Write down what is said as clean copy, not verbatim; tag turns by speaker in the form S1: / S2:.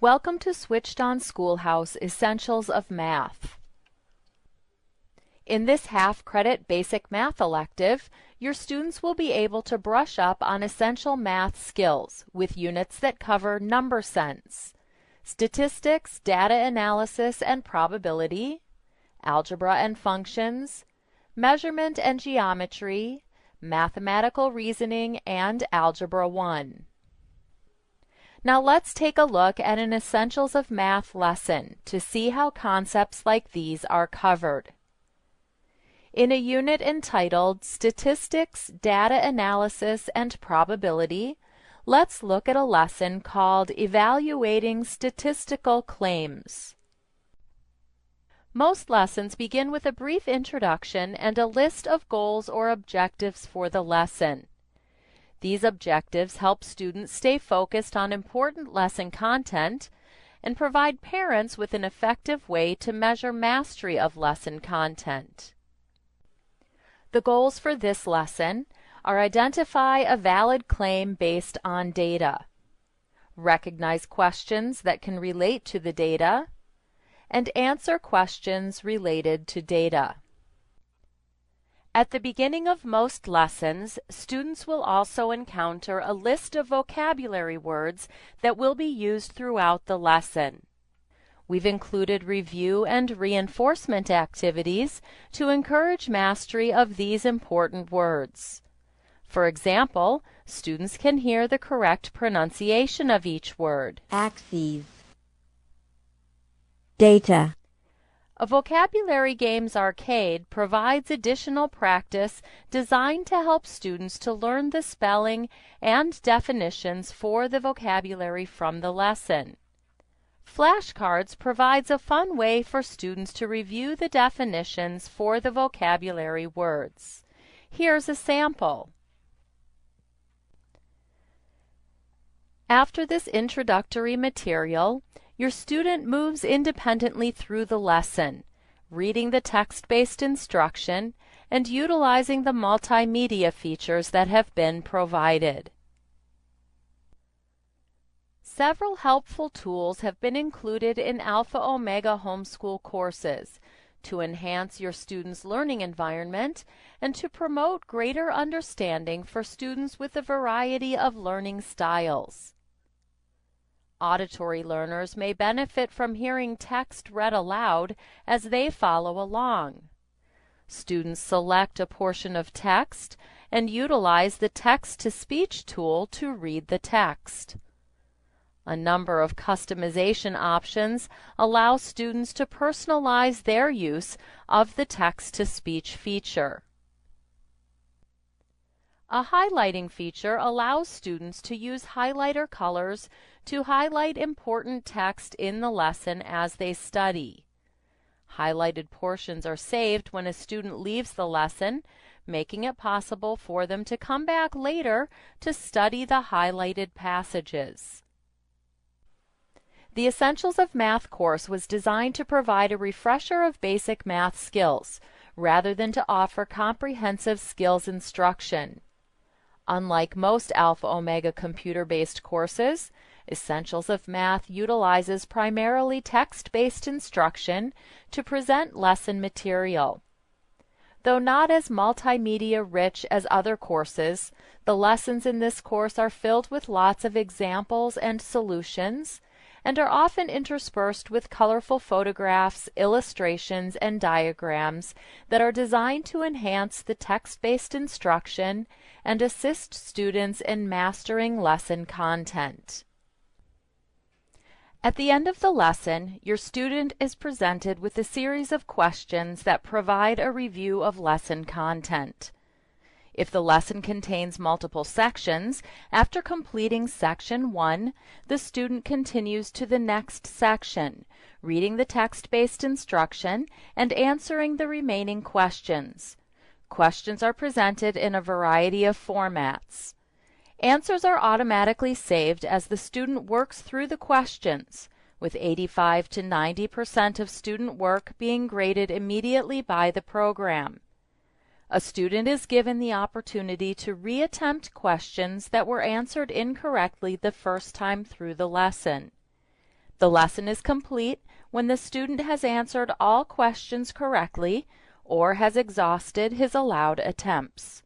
S1: Welcome to Switched On Schoolhouse Essentials of Math. In this half-credit basic math elective, your students will be able to brush up on essential math skills with units that cover number sense, statistics, data analysis and probability, algebra and functions, measurement and geometry, mathematical reasoning, and Algebra 1. Now let's take a look at an Essentials of Math lesson to see how concepts like these are covered. In a unit entitled Statistics, Data Analysis, and Probability, let's look at a lesson called Evaluating Statistical Claims. Most lessons begin with a brief introduction and a list of goals or objectives for the lesson. These objectives help students stay focused on important lesson content and provide parents with an effective way to measure mastery of lesson content. The goals for this lesson are identify a valid claim based on data, recognize questions that can relate to the data, and answer questions related to data. At the beginning of most lessons, students will also encounter a list of vocabulary words that will be used throughout the lesson. We've included review and reinforcement activities to encourage mastery of these important words. For example, students can hear the correct pronunciation of each word.
S2: Axes. Data.
S1: A Vocabulary Games arcade provides additional practice designed to help students to learn the spelling and definitions for the vocabulary from the lesson. Flashcards provides a fun way for students to review the definitions for the vocabulary words. Here's a sample. After this introductory material, your student moves independently through the lesson, reading the text-based instruction and utilizing the multimedia features that have been provided. Several helpful tools have been included in Alpha Omega Homeschool courses to enhance your students' learning environment and to promote greater understanding for students with a variety of learning styles. Auditory learners may benefit from hearing text read aloud as they follow along. Students select a portion of text and utilize the text-to-speech tool to read the text. A number of customization options allow students to personalize their use of the text-to-speech feature. A highlighting feature allows students to use highlighter colors to highlight important text in the lesson as they study. Highlighted portions are saved when a student leaves the lesson, making it possible for them to come back later to study the highlighted passages. The Essentials of Math course was designed to provide a refresher of basic math skills, rather than to offer comprehensive skills instruction. Unlike most Alpha Omega computer-based courses, Essentials of Math utilizes primarily text-based instruction to present lesson material. Though not as multimedia-rich as other courses, the lessons in this course are filled with lots of examples and solutions, and are often interspersed with colorful photographs, illustrations, and diagrams that are designed to enhance the text-based instruction and assist students in mastering lesson content. At the end of the lesson, your student is presented with a series of questions that provide a review of lesson content. If the lesson contains multiple sections, after completing section 1, the student continues to the next section, reading the text-based instruction and answering the remaining questions. Questions are presented in a variety of formats. Answers are automatically saved as the student works through the questions, with 85 to 90% of student work being graded immediately by the program. A student is given the opportunity to reattempt questions that were answered incorrectly the first time through the lesson. The lesson is complete when the student has answered all questions correctly or has exhausted his allowed attempts.